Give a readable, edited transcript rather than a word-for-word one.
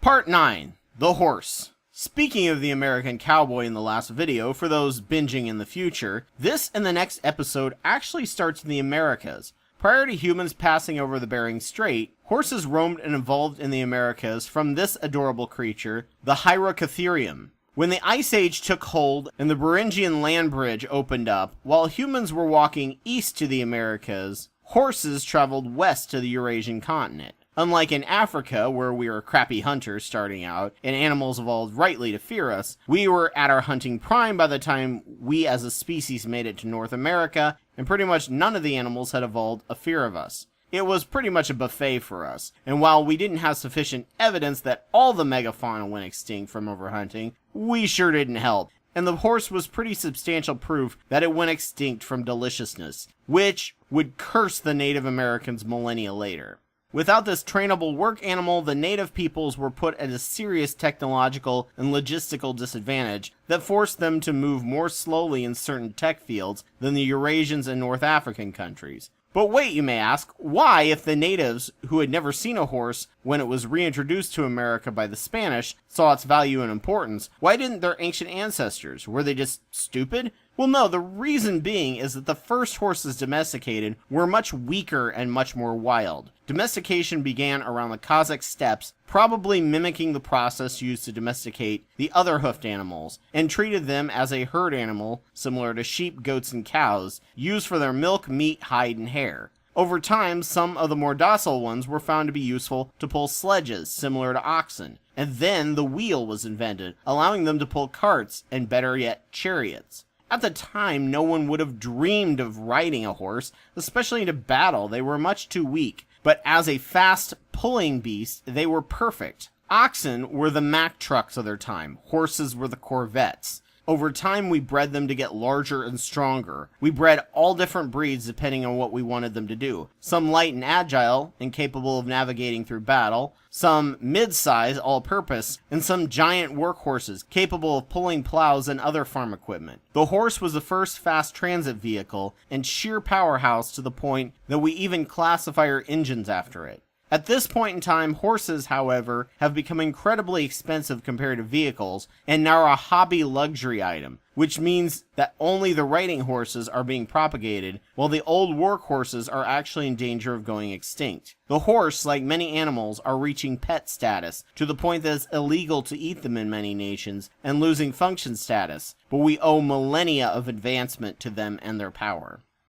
Part 9. The Horse. Speaking of the American cowboy in the last video, for those binging in the future, this and the next episode actually starts in the Americas. Prior to humans passing over the Bering Strait, horses roamed and evolved in the Americas from this adorable creature, the Hyracotherium. When the Ice Age took hold and the Beringian land bridge opened up, while humans were walking east to the Americas, horses traveled west to the Eurasian continent. Unlike in Africa, where we were crappy hunters starting out, and animals evolved rightly to fear us, we were at our hunting prime by the time we as a species made it to North America, and pretty much none of the animals had evolved a fear of us. It was pretty much a buffet for us, and while we didn't have sufficient evidence that all the megafauna went extinct from overhunting, we sure didn't help. And the horse was pretty substantial proof that it went extinct from deliciousness, which would curse the Native Americans millennia later. Without this trainable work animal, the native peoples were put at a serious technological and logistical disadvantage that forced them to move more slowly in certain tech fields than the Eurasians and North African countries. But wait, you may ask, why, if the natives, who had never seen a horse when it was reintroduced to America by the Spanish, saw its value and importance, why didn't their ancient ancestors? Were they just stupid? Well, no, the reason being is that the first horses domesticated were much weaker and much more wild. Domestication began around the Kazakh steppes, probably mimicking the process used to domesticate the other hoofed animals, and treated them as a herd animal, similar to sheep, goats, and cows, used for their milk, meat, hide, and hair. Over time, some of the more docile ones were found to be useful to pull sledges, similar to oxen, and then the wheel was invented, allowing them to pull carts, and better yet, chariots. At the time, no one would have dreamed of riding a horse, especially into battle. They were much too weak. But as a fast pulling beast, they were perfect. Oxen were the Mack trucks of their time. Horses were the Corvettes. Over time, we bred them to get larger and stronger. We bred all different breeds depending on what we wanted them to do. Some light and agile and capable of navigating through battle, some mid-size, all-purpose, and some giant workhorses capable of pulling plows and other farm equipment. The horse was the first fast transit vehicle and sheer powerhouse to the point that we even classify our engines after it. At this point in time, horses, however, have become incredibly expensive compared to vehicles, and now are a hobby luxury item, which means that only the riding horses are being propagated, while the old workhorses are actually in danger of going extinct. The horse, like many animals, are reaching pet status, to the point that it's illegal to eat them in many nations, and losing function status, but we owe millennia of advancement to them and their power.